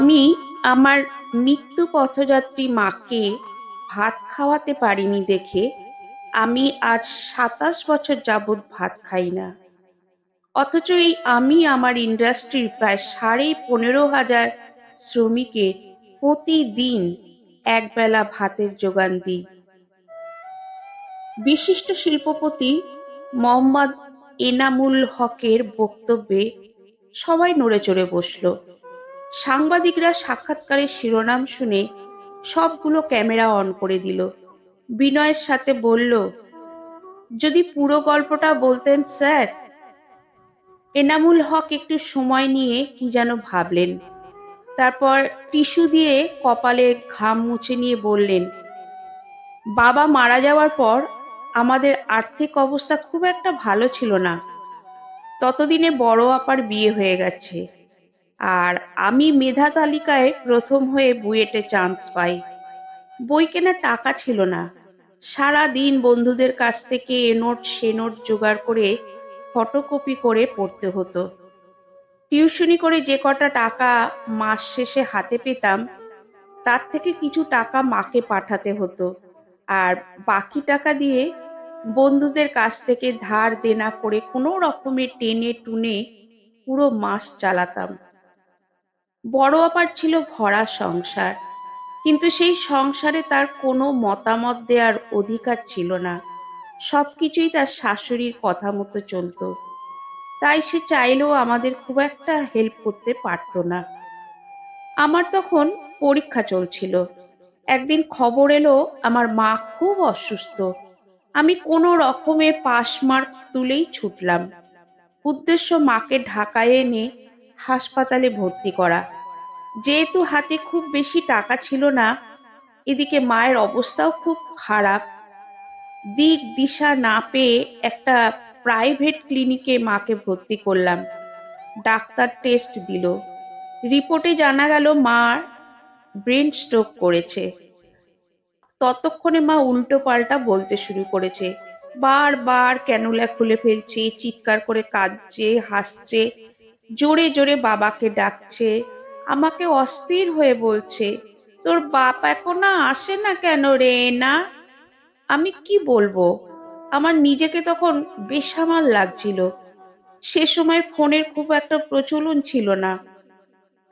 আমি আমার মৃত্যু পথযাত্রী মাকে ভাত খাওয়াতে পারিনি দেখে আমি আজ ২৭ বছর যাবৎ ভাত খাই না। অথচ এই আমি আমার ইন্ডাস্ট্রির প্রায় ১৫,৫০০ শ্রমিকের প্রতিদিন একবেলা ভাতের যোগান দিই। বিশিষ্ট শিল্পপতি মোহাম্মদ এনামুল হকের বক্তব্যে সবাই নড়েচড়ে বসল। সাংবাদিকরা সাক্ষাৎকারের শিরোনাম শুনে সবগুলো ক্যামেরা অন করে দিল। বিনয়ের সাথে বলল, যদি পুরো গল্পটা বলতেন স্যার। এনামুল হক একটু সময় নিয়ে কি যেন ভাবলেন। তারপর টিস্যু দিয়ে কপালে ঘাম মুছে নিয়ে বললেন, বাবা মারা যাওয়ার পর আমাদের আর্থিক অবস্থা খুব একটা ভালো ছিল না। ততদিনে বড় আপার বিয়ে হয়ে গেছে, আর আমি মেধা তালিকায় প্রথম হয়ে বুয়েটে চান্স পাই। বই কেনার টাকা ছিল না। সারা দিন বন্ধুদের কাছ থেকে এ নোট সে নোট জোগাড় করে ফটোকপি করে পড়তে হতো। টিউশনি করে যে কটা টাকা মাস শেষে হাতে পেতাম, তার থেকে কিছু টাকা মাকে পাঠাতে হতো, আর বাকি টাকা দিয়ে বন্ধুদের কাছ থেকে ধার দেনা করে কোনো রকমে টেনে টুনে পুরো মাস চালাতাম। বড় আপার ছিল ভরা সংসার, কিন্তু সেই সংসারে তার কোনো মতামত দেওয়ার অধিকার ছিল না। সবকিছুই তার শাশুড়ির কথা মতো চলতো। তাই সে চাইলেও আমাদের খুব একটা হেল্প করতে পারতো না। আমার তখন পরীক্ষা চলছিল। একদিন খবর এলো আমার মা খুব অসুস্থ। আমি কোনো রকমে পাস মার্ক তুলেই ছুটলাম। উদ্দেশ্য মাকে ঢাকায় এনে হাসপাতালে ভর্তি করা। যেহেতু হাতে খুব বেশি টাকা ছিল না, এদিকে মায়ের অবস্থাও খুব খারাপ, দিক দিশা না পেয়ে একটা প্রাইভেট ক্লিনিকে মাকে ভর্তি করলাম। ডাক্তার টেস্ট দিল। রিপোর্টে জানা গেল মার ব্রেন স্ট্রোক করেছে। ততক্ষণে মা উল্টো পাল্টা বলতে শুরু করেছে। বারবার ক্যানুলা খুলে ফেলছে, চিৎকার করে কাঁদছে, হাসছে, জোরে জোরে বাবাকে ডাকছে। আমাকে অস্থির হয়ে বলছে, তোর বাপ এখনো আসে না কেন রে না? আমি কি বলবো? আমার নিজেকে তখন বেসামাল লাগছিল। সে সময় ফোনের খুব একটা প্রচলন ছিল না।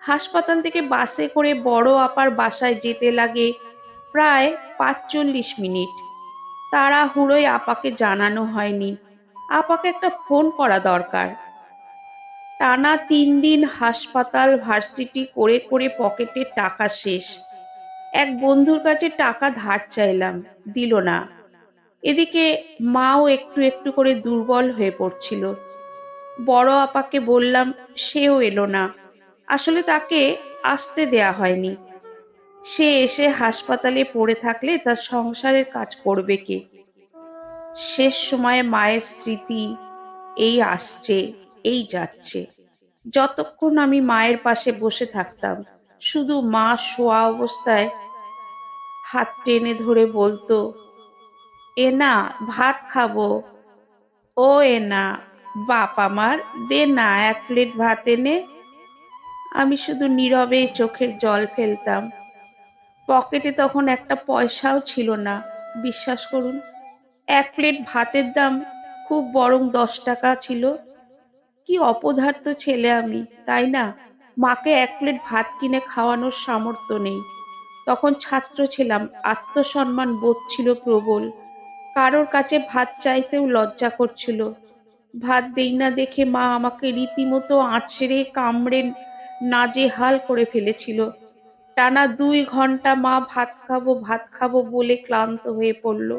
হাসপাতাল থেকে বাসে করে বড় আপার বাসায় যেতে লাগে প্রায় ৪৫ মিনিট। তাড়াহুড়োয় আপাকে জানানো হয়নি আপাকে একটা ফোন করা দরকার। টানা ৩ দিন হাসপাতাল ভার্সিটি করে করে পকেটে টাকা শেষ। এক বন্ধুর কাছে টাকা ধার চাইলাম, দিল না। এদিকে মাও একটু একটু করে দুর্বল হয়ে পড়ছিল। বড় আপাকে বললাম, সেও এলো না। আসলে তাকে আসতে দেয়া হয়নি। সে এসে হাসপাতালে পড়ে থাকলে তার সংসারের কাজ করবে কে? শেষ সময়ে মায়ের স্মৃতি এই আসছে, এই যাচ্ছে। যতক্ষণ আমি মায়ের পাশে বসে থাকতাম, শুধু মা শোয়া অবস্থায় হাত টেনে ধরে বলতো, এনা ভাত খাবো। ও এনা, বাপ আমার, দে না ১ প্লেট ভাত এনে। আমি শুধু নীরবে চোখের জল ফেলতাম। পকেটে তখন একটা পয়সাও ছিল না, বিশ্বাস করুন। ১ প্লেট ভাতের দাম খুব বরং ১০ টাকা ছিল। কি অপদার্থ ছেলে আমি, তাই না? মাকে ১ প্লেট ভাত কিনে খাওয়ানোর সামর্থ্য নেই। তখন ছাত্র ছিলাম, আত্মসম্মান বোধ ছিল প্রবল। কারোর কাছে ভাত চাইতেও লজ্জা করছিল। ভাত দেই না দেখে মা আমাকে রীতিমতো আঁচড়ে কামড়ে নাজেহাল করে ফেলেছিল। টানা ২ ঘন্টা মা ভাত খাবো ভাত খাবো বলে ক্লান্ত হয়ে পড়ল।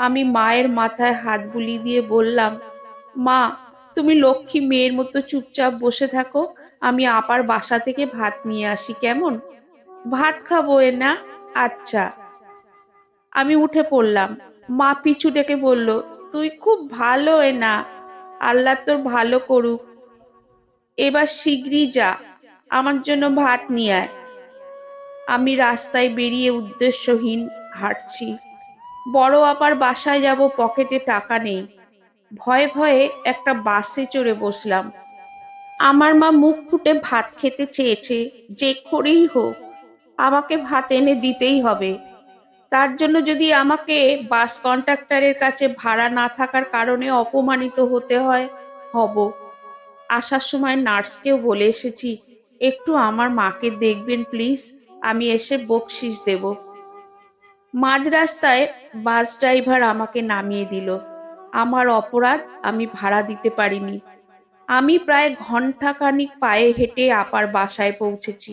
আমি মায়ের মাথায় হাত বুলিয়ে দিয়ে বললাম, মা, তুমি লক্ষ্মী মেয়ের মতো চুপচাপ বসে থাকো, আমি আপার বাসা থেকে ভাত নিয়ে আসি, কেমন? ভাত খাবো না? আচ্ছা। আমি উঠে পড়লাম। মা পিছু ডেকে বলল, তুই খুব ভালো না, আল্লাহ তোর ভালো করুক। এবার শিগগিরই যা, আমার জন্য ভাত নিয়ে আয়। আমি রাস্তায় বেরিয়ে উদ্দেশ্যহীন হাঁটছি। বড় আপার বাসায় যাব, পকেটে টাকা নেই। ভয়ে ভয়ে একটা বাসে চড়ে বসলাম। আমার মা মুখ ফুটে ভাত খেতে চেয়েছে, যে করেই হোক আমাকে ভাত এনে দিতেই হবে। তার জন্য যদি আমাকে বাস কন্ট্রাক্টরের কাছে ভাড়া না থাকার কারণে অপমানিত হতে হয়, হব। আসার সময় নার্সকেও বলে এসেছি, একটু আমার মাকে দেখবেন প্লিজ, আমি এসে বকশিস দেব। মাঝ রাস্তায় বাস ড্রাইভার আমাকে নামিয়ে দিল। আমার অপরাধ, আমি ভাড়া দিতে পারিনি। আমি প্রায় ঘন্টাখানিক পায়ে হেঁটে আপার বাসায় পৌঁছেছি।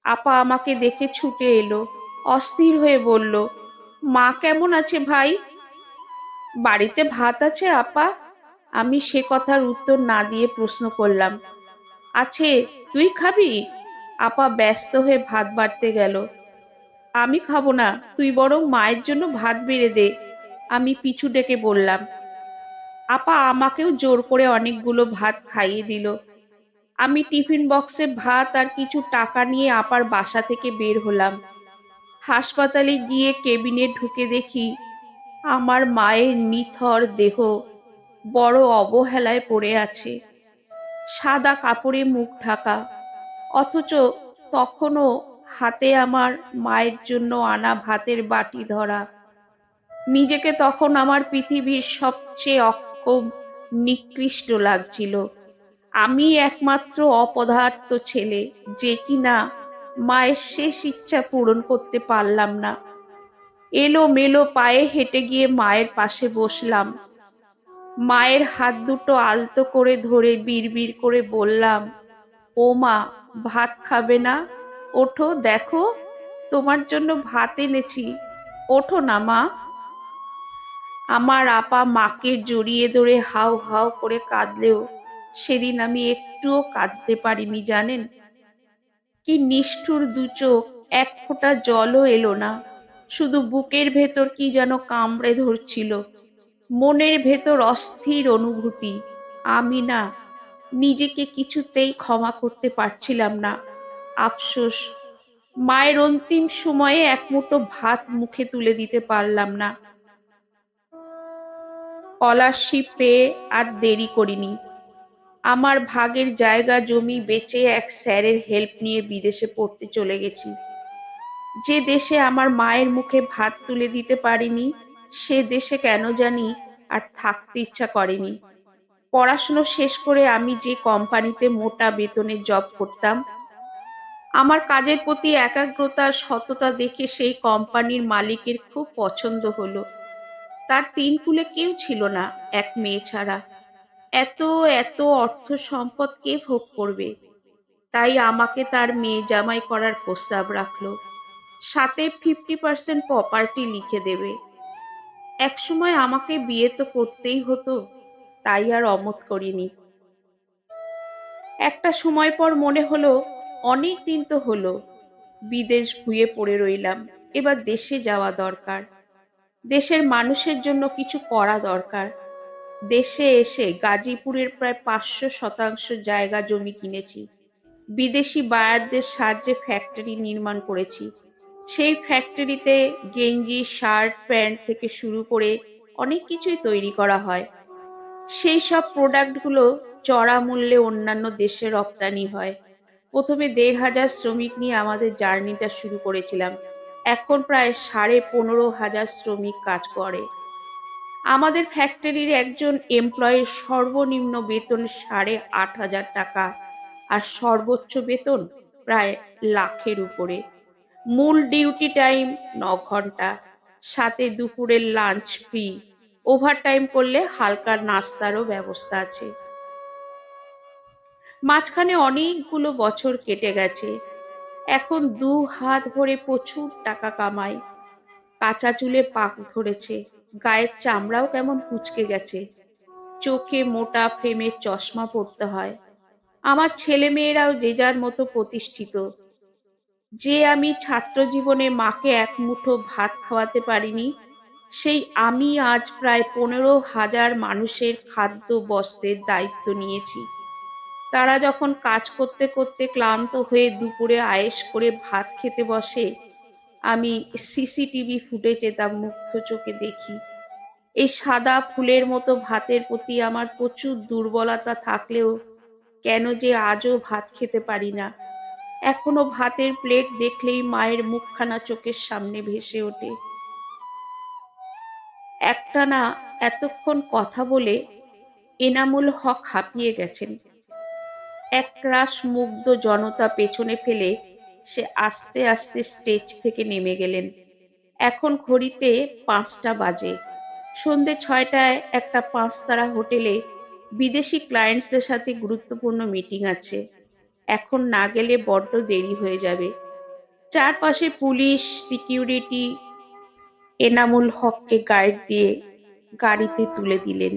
আপা আমাকে দেখে ছুটে এলো, অস্থির হয়ে বলল, মা কেমন আছে ভাই? বাড়িতে ভাত আছে আপা? আমি সে কথার উত্তর না দিয়ে প্রশ্ন করলাম, আছে, তুই খাবি? আপা ব্যস্ত হয়ে ভাত বাড়তে গেল। আমি খাবো না, তুই বরং মায়ের জন্য ভাত বেড়ে দে, আমি পিছু ডেকে বললাম। আপা আমাকেও জোর করে অনেকগুলো ভাত খাইয়ে দিল। আমি টিফিন বক্সে ভাত আর কিছু টাকা নিয়ে আপার বাসা থেকে বের হলাম। হাসপাতালে গিয়ে কেবিনে ঢুকে দেখি আমার মায়ের নিথর দেহ বড় অবহেলায় পড়ে আছে, সাদা কাপড়ে মুখ ঢাকা। অথচ তখনও হাতে আমার মায়ের জন্য আনা ভাতের বাটি ধরা। নিজেকে তখন আমার পৃথিবীর সবচেয়ে অক্ষম, নিকৃষ্ট লাগছিল। আমি একমাত্র অপদার্থ ছেলে, যে কিনা মায়ের শেষ ইচ্ছা পূরণ করতে পারলাম না। এলোমেলো পায়ে হেঁটে গিয়ে মায়ের পাশে বসলাম। মায়ের হাত দুটো আলতো করে ধরে বিড়বিড় করে বললাম, ও মা, ভাত খাবে না? ওঠো, দেখো তোমার জন্য ভাত এনেছি, ওঠো না মা। আমার আপা মাকে জড়িয়ে ধরে হাউ হাউ করে কাঁদলেও সেদিন আমি একটুও কাঁদতে পারিনি জানেন। কি নিষ্ঠুর দু চোখ, এক ফোঁটা জলও এলো না। শুধু বুকের ভেতর কি যেন কামড়ে ধরছিল, মনের ভেতর অস্থির অনুভূতি। আমি না, নিজেকে কিছুতেই ক্ষমা করতে পারছিলাম না। আফসোস, মায়ের অন্তিম সময়ে এক মুঠো ভাত মুখে তুলে দিতে পারলাম না। স্কলারশিপ পেয়ে আর দেরি করিনি। আমার ভাগের জায়গা জমি বেচে এক স্যারের হেল্প নিয়ে বিদেশে পড়তে চলে গেছি। যে দেশে আমার মায়ের মুখে ভাত তুলে দিতে পারিনি, সে দেশে কেন জানি আর থাকতে ইচ্ছা করেনি। পড়াশুনো শেষ করে আমি যে কোম্পানিতে মোটা বেতনে জব করতাম, আমার কাজের প্রতি একাগ্রতা আর সততা দেখে সেই কোম্পানির মালিকের খুব পছন্দ হলো। তার তিন কুলে কেউ ছিল না, এক মেয়ে ছাড়া। এত এত অর্থ সম্পদ কে ভোগ করবে? তাই আমাকে তার মেয়ে জামাই করার প্রস্তাব রাখলো, সাথে 50% প্রপার্টি লিখে দেবে। একসময় আমাকে বিয়ে তো করতেই হতো, তাই আর অমত করিনি। একটা সময় পর মনে হলো, অনেক দিন তো হলো বিদেশ ভুঁয়ে পড়ে রইলাম, এবার দেশে যাওয়া দরকার। দেশের মানুষের জন্য কিছু করা দরকার। দেশে এসে গাজীপুরের প্রায় 500 শতাংশ জায়গা জমি কিনেছি। বিদেশি বায়ারদের সাহায্যে ফ্যাক্টরি নির্মাণ করেছি। সেই ফ্যাক্টরিতে গেঞ্জি, শার্ট, প্যান্ট থেকে শুরু করে অনেক কিছুই তৈরি করা হয়। সেই সব প্রোডাক্টগুলো চড়া মূল্যে অন্যান্য দেশে রপ্তানি হয়। প্রথমে 1,500 শ্রমিক নিয়ে আমাদের জার্নিটা শুরু করেছিলাম। এখন প্রায় 15,500 শ্রমিক কাজ করে। আমাদের ফ্যাক্টরির একজন এমপ্লয়ির সর্বনিম্ন বেতন 8,500 টাকা, আর সর্বোচ্চ বেতন প্রায় লাখের উপরে। মূল ডিউটি টাইম 9 ঘন্টা, সাথে দুপুরের লাঞ্চ ফ্রি। ওভারটাইম করলে হালকা নাস্তারও ব্যবস্থা আছে। মাঝখানে অনেকগুলো বছর কেটে গেছে। এখন 2 হাত ভরে প্রচুর টাকা কামাই। কাঁচা চুলে পাক ধরেছে, গায়ের চামড়াও কেমন কুঁচকে গেছে। চোখে মোটা ফ্রেমের চশমা পরতে হয়। আমার ছেলে মেয়েরাও যে যার মতো প্রতিষ্ঠিত। যে আমি ছাত্র জীবনে মাকে এক মুঠো ভাত খাওয়াতে পারিনি, সেই আমি আজ প্রায় 15,000 মানুষের খাদ্য বস্ত্রের দায়িত্ব নিয়েছি। তারা যখন কাজ করতে করতে ক্লান্ত হয়ে দুপুরে আয়েশ করে ভাত খেতে বসে, আমি সিসিটিভি ফুটেজে তা মুগ্ধ চোখে দেখি। এই সাদা ফুলের মতো ভাতের প্রতি আমার প্রচুর দুর্বলতা থাকলেও কেন যে আজও ভাত খেতে পারি না। এখনো ভাতের প্লেট দেখলেই মায়ের মুখখানা চোখের সামনে ভেসে ওঠে। একটানা এতক্ষণ কথা বলে এনামুল হক হাঁপিয়ে গেছেন। একরাশ মুগ্ধ জনতা পেছনে ফেলে সে আস্তে আস্তে স্টেজ থেকে নেমে গেলেন। এখন ঘড়িতে 5টা বাজে। সন্ধে 6টায় একটা 5 তারা হোটেলে বিদেশি ক্লায়েন্টসদের সাথে গুরুত্বপূর্ণ মিটিং আছে। এখন না গেলে বড্ড দেরি হয়ে যাবে। চারপাশে পুলিশ, সিকিউরিটি এনামুল হককে গাইড দিয়ে গাড়িতে তুলে দিলেন।